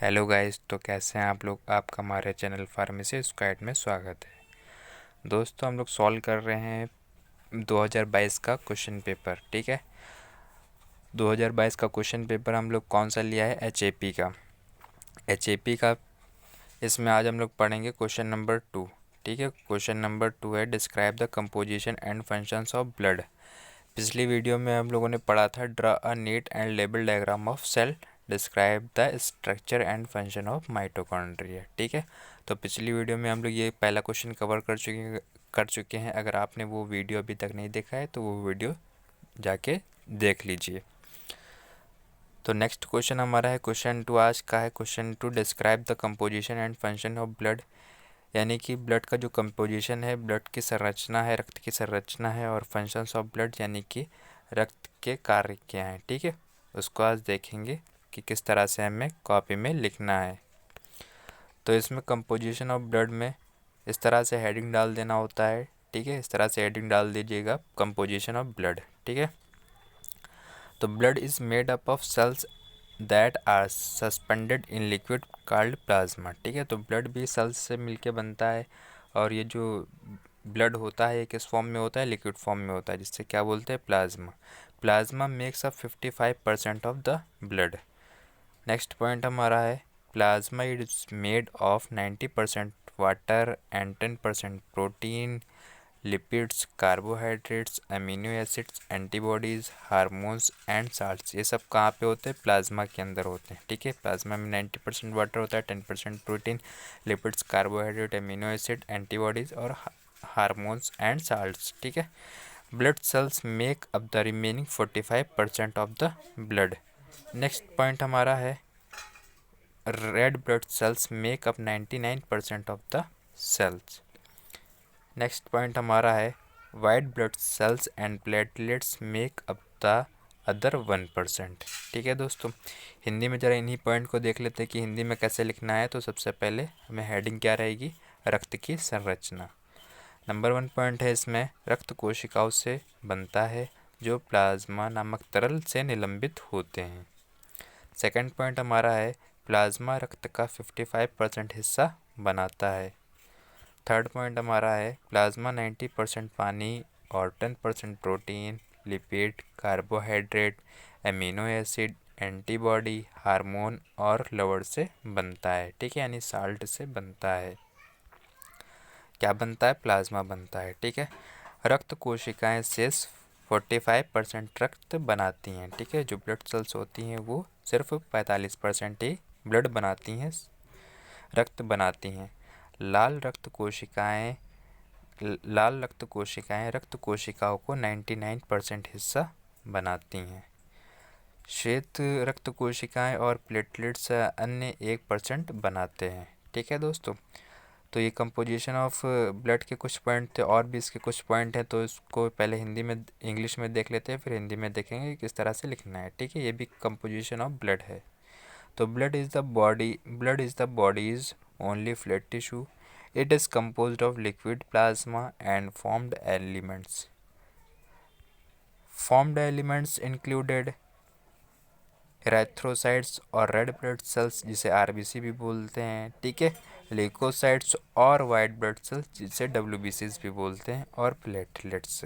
Hello guys, तो कैसे हैं आप लोग। आपका हमारे चैनल फार्मेसी स्क्वाड में स्वागत है। दोस्तों, हम लोग सॉल्व कर रहे हैं 2022 का क्वेश्चन पेपर। ठीक है, 2022 का क्वेश्चन पेपर हम लोग कौन सा लिया है? एचएपी का। इसमें आज हम लोग पढ़ेंगे क्वेश्चन नंबर 2। ठीक है, क्वेश्चन नंबर 2 है describe the composition and functions of blood. पिछली वीडियो में हम लोगों ने पढ़ा था draw a neat and label diagram of cell, describe the structure and function of mitochondria. ठीक है, तो पिछली वीडियो में हम लोग ये पहला क्वेश्चन कवर कर चुके हैं। अगर आपने वो वीडियो अभी तक नहीं देखा है तो वो वीडियो जाके देख लीजिए। तो नेक्स्ट क्वेश्चन हमारा है क्वेश्चन 2। आज का है question 2, describe the composition and function of blood. यानी कि ब्लड का जो कंपोजिशन है, ब्लड की संरचना है, रक्त की संरचना है, और फंक्शंस ऑफ ब्लड यानी कि रक्त के कार्य क्या हैं। ठीक है, उसको आज देखेंगे कि किस तरह से हमें कॉपी में लिखना है। तो इसमें कंपोजिशन ऑफ ब्लड में इस तरह से हेडिंग डाल देना होता है। ठीक है, इस तरह से हेडिंग डाल दीजिएगा, कंपोजिशन ऑफ ब्लड। ठीक है, तो blood is made up of cells that are suspended in liquid called plasma. ठीक है, तो ब्लड भी सेल्स से मिलके बनता है, और ये जो ब्लड होता है ये किस फॉर्म में होता है? लिक्विड फॉर्म में होता है, जिससे क्या बोलते हैं? Plasma. Plasma makes up 55% of the blood. Next point हमारा है plasma is made of 90% water and 10% protein, lipids, carbohydrates, amino acids, antibodies, hormones and salts. ये सब कहाँ पे होते हैं? प्लाज्मा के अंदर होते हैं। ठीक है, प्लाज्मा में 90% वाटर होता है, 10% protein, lipids, carbohydrate, amino acid, antibodies और हार्मोन्स एंड साल्ट्स। ठीक है, blood cells make up the remaining 45% of the blood. Next point हमारा है red blood cells make up 99% of the cells. Next point हमारा है white blood cells and platelets make up the other 1%। ठीक है दोस्तों, हिंदी में ज़रा इन्हीं पॉइंट को देख लेते हैं कि हिंदी में कैसे लिखना है। तो सबसे पहले हमें हेडिंग क्या रहेगी? रक्त की संरचना। नंबर 1 पॉइंट है इसमें रक्त कोशिकाओं से बनता है जो प्लाज्मा नामक तरल से निलंबित होते हैं। सेकंड पॉइंट हमारा है प्लाज्मा रक्त का 55% हिस्सा बनाता है। थर्ड पॉइंट हमारा है प्लाज्मा 90% पानी और 10% protein, lipid, carbohydrate, amino acid, antibody, hormone और लवण से बनता है। ठीक है, यानी साल्ट से बनता है। क्या बनता है? प्लाज्मा बनता है। ठीक है, रक्त कोशिकाएं शेष 45% रक्त बनाती हैं। ठीक है, जो ब्लड सेल्स होती हैं वो सिर्फ 45% ही ब्लड बनाती हैं, रक्त बनाती हैं। लाल रक्त कोशिकाएं रक्त कोशिकाओं को 99% हिस्सा बनाती हैं। श्वेत रक्त कोशिकाएं और प्लेटलेट्स अन्य 1% बनाते हैं। ठीक है दोस्तों, तो ये कंपोजिशन ऑफ ब्लड के कुछ पॉइंट थे, और भी इसके कुछ पॉइंट हैं, तो इसको पहले इंग्लिश में देख लेते हैं, फिर हिंदी में देखेंगे किस तरह से लिखना है। ठीक है, ये भी कंपोजिशन ऑफ ब्लड है। तो blood is the bodies only fluid tissue. It is composed of liquid plasma and formed elements included erythrocytes और रेड ब्लड सेल्स जिसे आरबीसी भी बोलते हैं। ठीक है, ल्यूकोसाइट्स और वाइट ब्लड सेल्स जिसे डब्ल्यूबीसीज भी बोलते हैं, और प्लेटलेट्स।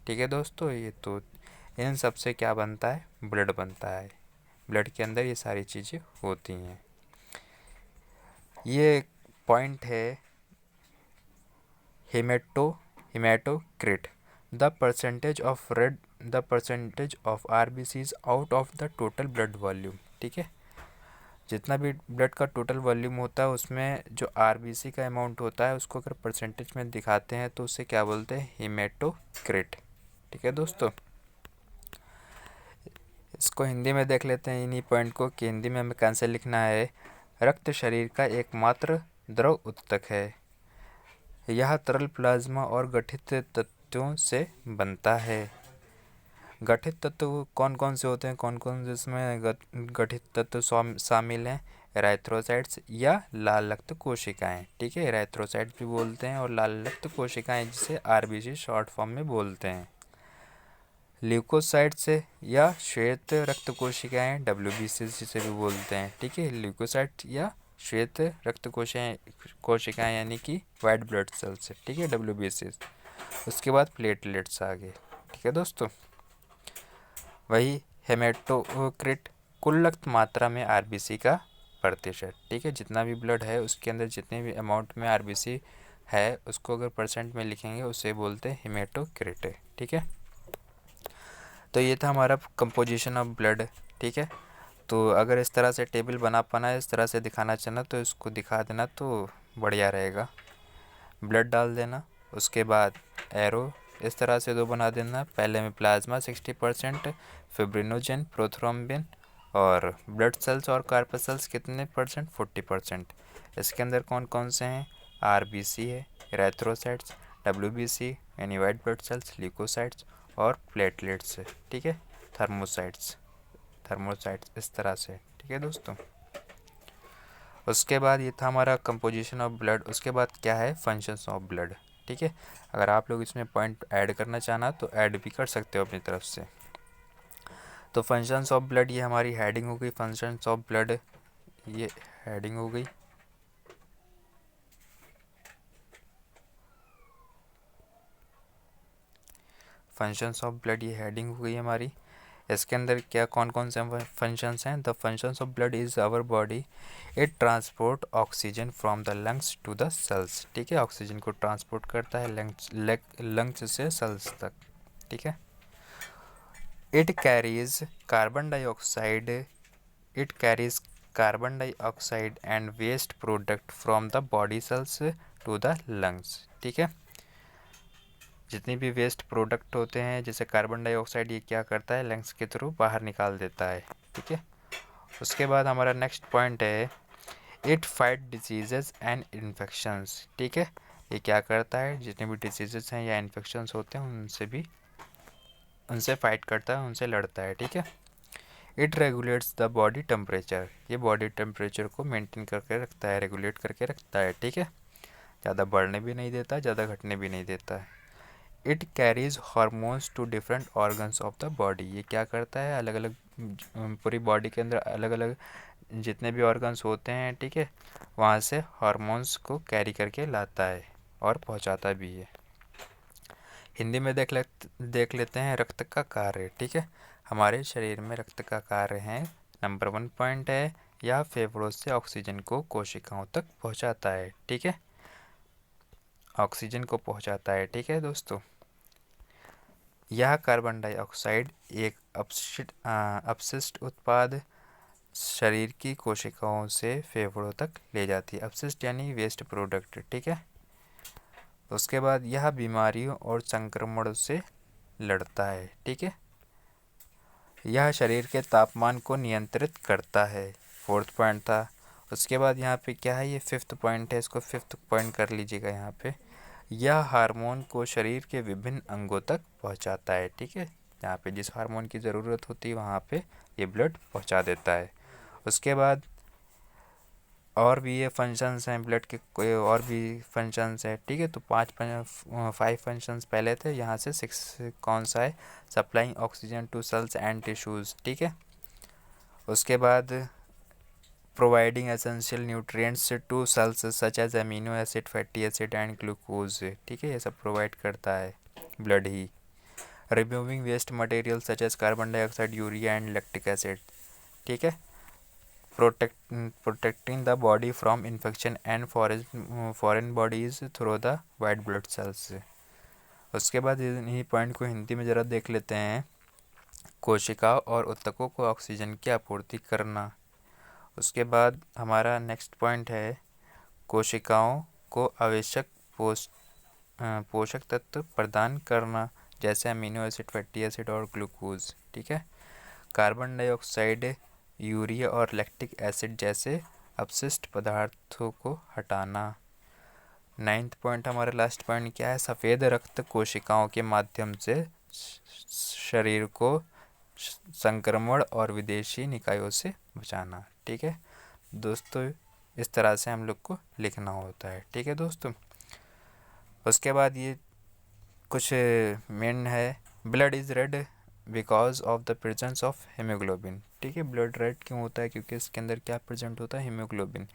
ठीक है दोस्तों, ये तो इन सब से क्या बनता है? ब्लड बनता है। ब्लड के अंदर ये सारी चीज़ें होती हैं। ये पॉइंट है haematocrit, the percentage of RBCs out of the total blood volume. ठीक है, जितना भी ब्लड का टोटल वॉल्यूम होता है उसमें जो आरबीसी का अमाउंट होता है उसको अगर परसेंटेज में दिखाते हैं तो उसे क्या बोलते हैं? हेमाटोक्रिट। ठीक है दोस्तों, इसको हिंदी में देख लेते हैं इन्हीं पॉइंट को कि हिंदी में हमें कैसे लिखना है। रक्त शरीर का एकमात्र द्रव ऊतक है। यह तरल प्लाज्मा और गठित तत्वों से बनता है। गठित तत्व कौन कौन से होते हैं? कौन कौन से इसमें गठित तत्व शामिल हैं? एराथ्रोसाइट्स या लाल रक्त कोशिकाएं। ठीक है, एराथ्रोसाइट्स भी बोलते हैं और लाल रक्त कोशिकाएं जिसे आरबीसी शॉर्ट फॉर्म में बोलते हैं। ल्यूकोसाइट से या श्वेत रक्त कोशिकाएँ WBC जिसे भी बोलते हैं, ठीक है। ल्यूकोसाइट या श्वेत रक्त कोशिकाएँ यानी कि वाइट ब्लड सेल्स से, ठीक है, WBC। उसके बाद प्लेटलेट्स आ गए, ठीक है दोस्तों। वही हेमेटोक्रिट कुल रक्त मात्रा में RBC का प्रतिशत, ठीक है। जितना भी ब्लड है उसके अंदर जितने भी अमाउंट में RBC है उसको अगर परसेंट में लिखेंगे उसे बोलते हैं हेमेटोक्रिट, ठीक है। तो ये था हमारा कंपोजिशन ऑफ ब्लड, ठीक है। तो अगर इस तरह से टेबल बना पाना, इस तरह से दिखाना चाहना तो इसको दिखा देना तो बढ़िया रहेगा। ब्लड डाल देना, उसके बाद एरो इस तरह से दो बना देना। पहले में प्लाज्मा 60%, फिब्रिनोजेन, प्रोथ्रोम्बिन और ब्लड सेल्स और कार्पसेल्स कितने परसेंट, 40%। इसके अंदर कौन कौन से हैं, RBC है, एरिथ्रोसाइट्स, WBC यानी वाइट ब्लड सेल्स, ल्यूकोसाइट्स और प्लेटलेट्स है, ठीक है, थर्मोसाइट्स इस तरह से, ठीक है दोस्तों। उसके बाद ये था हमारा कंपोजिशन ऑफ ब्लड। उसके बाद क्या है, फंक्शंस ऑफ ब्लड, ठीक है। अगर आप लोग इसमें पॉइंट ऐड करना चाहना तो ऐड भी कर सकते हो अपनी तरफ से। तो फंक्शंस ऑफ ब्लड ये हमारी हेडिंग हो गई, फंक्शंस ऑफ ब्लड ये हेडिंग हो गई। फंक्शंस ऑफ ब्लड ये हेडिंग हो गई हमारी। इसके अंदर क्या कौन कौन से फंक्शंस हैं, the functions of blood is our body, it transport oxygen from the lungs to the cells, ठीक है। ऑक्सीजन को ट्रांसपोर्ट करता है लंग्स से सेल्स तक, ठीक है। It carries carbon dioxide and waste product from the body cells to the lungs, ठीक है। जितनी भी वेस्ट प्रोडक्ट होते हैं जैसे कार्बन डाइऑक्साइड, ये क्या करता है, लंग्स के थ्रू बाहर निकाल देता है, ठीक है। उसके बाद हमारा नेक्स्ट पॉइंट है, it fight diseases and infections, ठीक है। ये क्या करता है, जितने भी डिजीजेस हैं या इन्फेक्शंस होते हैं उनसे फाइट करता है, उनसे लड़ता है, ठीक है। It regulates the body temperature, ये बॉडी टेम्परेचर को मेंटेन करके रखता है, रेगुलेट करके रखता है, ठीक है। ज़्यादा बढ़ने भी नहीं देता, ज़्यादा घटने भी नहीं देता है। It carries hormones to different organs of the body, ये क्या करता है, अलग अलग पूरी बॉडी के अंदर अलग अलग जितने भी ऑर्गन्स होते हैं, ठीक है, वहाँ से हार्मोन्स को कैरी करके लाता है और पहुँचाता भी है। हिंदी में देख लेते हैं रक्त का कार्य, ठीक है। हमारे शरीर में रक्त का कार्य है, नंबर 1 पॉइंट है, यह फेफड़ों से ऑक्सीजन को कोशिकाओं तक पहुँचाता है, ठीक है, ऑक्सीजन को पहुँचाता है, ठीक है दोस्तों। यह कार्बन डाइऑक्साइड एक अपशिष्ट उत्पाद शरीर की कोशिकाओं से फेफड़ों तक ले जाती है, अपशिष्ट यानी वेस्ट प्रोडक्ट, ठीक है। उसके बाद यह बीमारियों और संक्रमण से लड़ता है, ठीक है। यह शरीर के तापमान को नियंत्रित करता है, 4th पॉइंट था। उसके बाद यहाँ पे क्या है, ये 5th पॉइंट है, इसको 5th पॉइंट कर लीजिएगा यहाँ पे। यह हार्मोन को शरीर के विभिन्न अंगों तक पहुँचाता है, ठीक है। यहाँ पे जिस हार्मोन की ज़रूरत होती है वहाँ पे ये ब्लड पहुँचा देता है। उसके बाद और भी ये फंक्शंस हैं ब्लड के, कोई और भी फंक्शंस है, ठीक है। तो 5 फंक्शंस पहले थे, यहाँ से 6 कौन सा है, supplying oxygen to cells and tissues, ठीक है। उसके बाद providing essential nutrients to cells such as amino acid, fatty acid and glucose, ठीक है, ये सब प्रोवाइड करता है ब्लड ही। Removing waste material such as carbon dioxide, urea and lactic acid, ठीक है। Protecting the body from infection and foreign bodies through the white blood cells. उसके बाद इन्हीं पॉइंट को हिंदी में ज़रा देख लेते हैं। कोशिकाओं और ऊतकों को ऑक्सीजन की आपूर्ति करना। उसके बाद हमारा नेक्स्ट पॉइंट है, कोशिकाओं को आवश्यक पोषक तत्व प्रदान करना जैसे अमीनो एसिड, फैटी एसिड और ग्लूकोज, ठीक है। कार्बन डाइऑक्साइड, यूरिया और लैक्टिक एसिड जैसे अपशिष्ट पदार्थों को हटाना। 9th पॉइंट हमारा लास्ट पॉइंट क्या है, सफ़ेद रक्त कोशिकाओं के माध्यम से शरीर को संक्रमण और विदेशी निकायों से बचाना, ठीक है दोस्तों। इस तरह से हम लोग को लिखना होता है, ठीक है दोस्तों। उसके बाद ये कुछ मेन है, blood is red because of the presence of haemoglobin. ठीक है, ब्लड रेड क्यों होता है? क्योंकि इसके अंदर क्या प्रेजेंट होता है? Haemoglobin.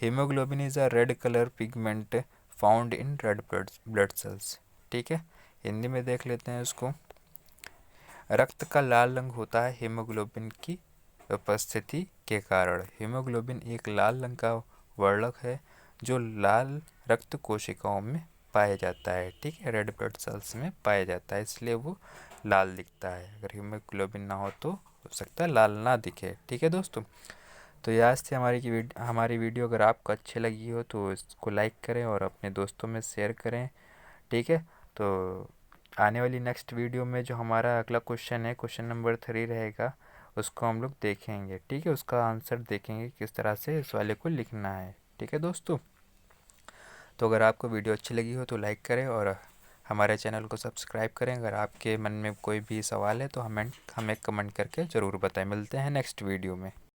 Haemoglobin is a red colour pigment found in red blood sales. ठीक है, हिंदी में देख लेते हैं इसको। रक्त का लाल रंग होता है हीमोग्लोबिन की उपस्थिति के कारण। हीमोग्लोबिन एक लाल रंग का वर्णक है जो लाल रक्त कोशिकाओं में पाया जाता है। ठीक है, रेड ब्लड सेल्स में पाया जाता है, इसलिए वो लाल दिखता है। अगर हीमोग्लोबिन ना हो तो हो सकता है लाल ना दिखे। ठीक है दोस्तों, तो ये आज थी हमारी वीडियो। अगर आपको अच्छी लगी हो तो इसको लाइक करें और अपने दोस्तों में शेयर करें। ठीक है, तो आने वाली नेक्स्ट वीडियो में जो हमारा अगला क्वेश्चन है, क्वेश्चन नंबर 3 रहेगा, उसको हम लोग देखेंगे। ठीक है, उसका आंसर देखेंगे किस तरह से इस वाले को लिखना है। ठीक है दोस्तों, तो अगर आपको वीडियो अच्छी लगी हो तो लाइक करें और हमारे चैनल को सब्सक्राइब करें। अगर आपके मन में कोई भी सवाल है तो हमें कमेंट करके ज़रूर बताएं। मिलते हैं नेक्स्ट वीडियो में।